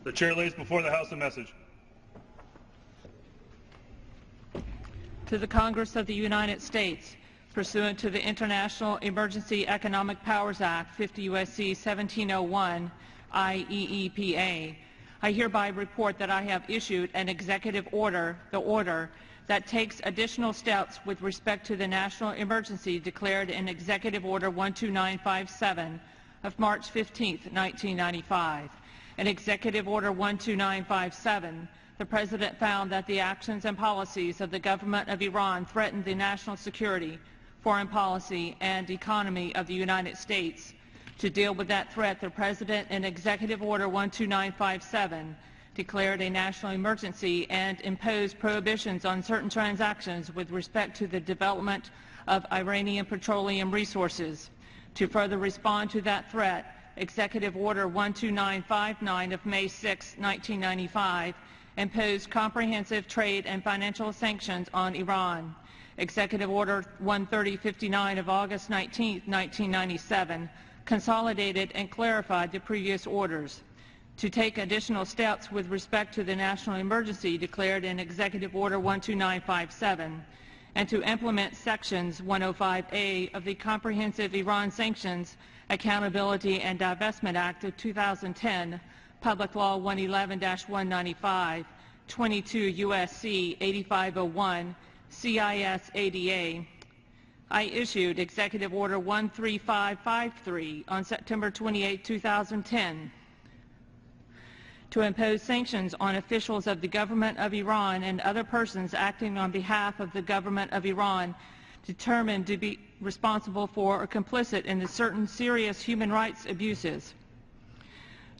The Chair lays before the House a message. To the Congress of the United States, pursuant to the International Emergency Economic Powers Act, 50 U.S.C. 1701, IEEPA, I hereby report that I have issued an executive order, the order that takes additional steps with respect to the national emergency declared in Executive Order 12957 of March 15, 1995. In Executive Order 12957, the President found that the actions and policies of the government of Iran threatened the national security, foreign policy, and economy of the United States. To deal with that threat, the President, in Executive Order 12957, declared a national emergency and imposed prohibitions on certain transactions with respect to the development of Iranian petroleum resources. To further respond to that threat, Executive Order 12959 of May 6, 1995, imposed comprehensive trade and financial sanctions on Iran. Executive Order 13059 of August 19, 1997, consolidated and clarified the previous orders. To take additional steps with respect to the national emergency declared in Executive Order 12957, and to implement Sections 105A of the Comprehensive Iran Sanctions, Accountability and Divestment Act of 2010, Public Law 111-195, 22 U.S.C. 8501, CIS ADA, I issued Executive Order 13553 on September 28, 2010, to impose sanctions on officials of the government of Iran and other persons acting on behalf of the government of Iran determined to be responsible for or complicit in the certain serious human rights abuses.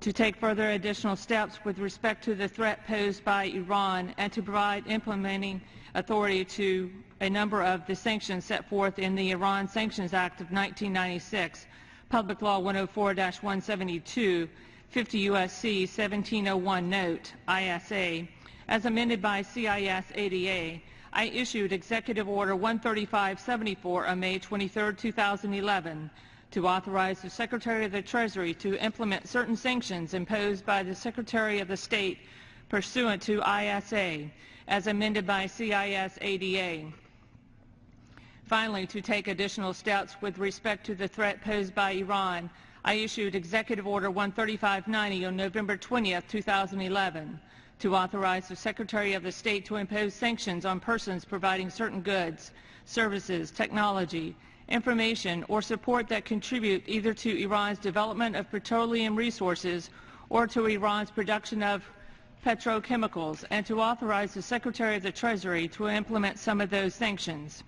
To take further additional steps with respect to the threat posed by Iran and to provide implementing authority to a number of the sanctions set forth in the Iran Sanctions Act of 1996, Public Law 104-172, 50 U.S.C. 1701 Note, ISA, as amended by CIS ADA, I issued Executive Order 13574 on May 23, 2011, to authorize the Secretary of the Treasury to implement certain sanctions imposed by the Secretary of the State pursuant to ISA, as amended by CIS ADA. Finally, to take additional steps with respect to the threat posed by Iran, I issued Executive Order 13590 on November 20, 2011, to authorize the Secretary of the State to impose sanctions on persons providing certain goods, services, technology, information, or support that contribute either to Iran's development of petroleum resources or to Iran's production of petrochemicals, and to authorize the Secretary of the Treasury to implement some of those sanctions.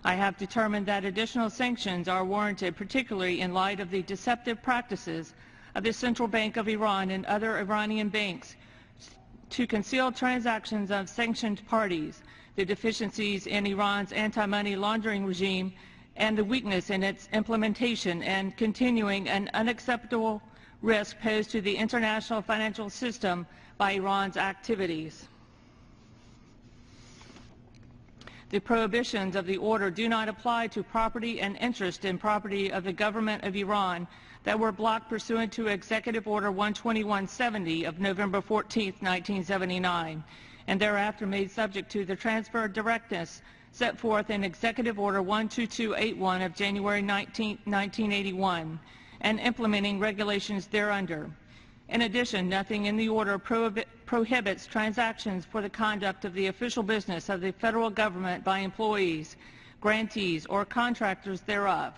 I have determined that additional sanctions are warranted, particularly in light of the deceptive practices of the Central Bank of Iran and other Iranian banks to conceal transactions of sanctioned parties, the deficiencies in Iran's anti-money laundering regime, and the weakness in its implementation, and continuing an unacceptable risk posed to the international financial system by Iran's activities. The prohibitions of the order do not apply to property and interest in property of the government of Iran that were blocked pursuant to Executive Order 12170 of November 14, 1979, and thereafter made subject to the transfer directness set forth in Executive Order 12281 of January 19, 1981, and implementing regulations thereunder. In addition, nothing in the order prohibits transactions for the conduct of the official business of the federal government by employees, grantees, or contractors thereof.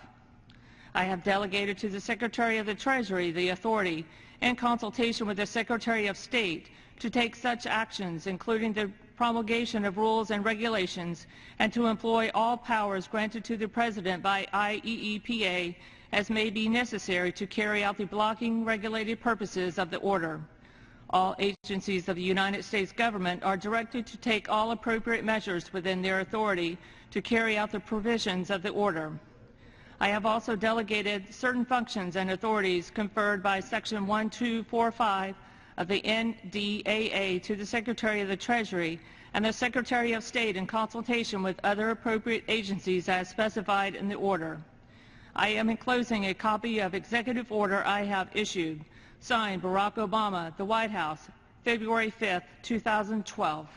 I have delegated to the Secretary of the Treasury the authority, in consultation with the Secretary of State, to take such actions, including the promulgation of rules and regulations, and to employ all powers granted to the President by IEEPA as may be necessary to carry out the blocking regulated purposes of the order. All agencies of the United States government are directed to take all appropriate measures within their authority to carry out the provisions of the order. I have also delegated certain functions and authorities conferred by Section 1245 of the NDAA to the Secretary of the Treasury and the Secretary of State in consultation with other appropriate agencies as specified in the order. I am enclosing a copy of executive order I have issued. Signed, Barack Obama, the White House, February 5th, 2012.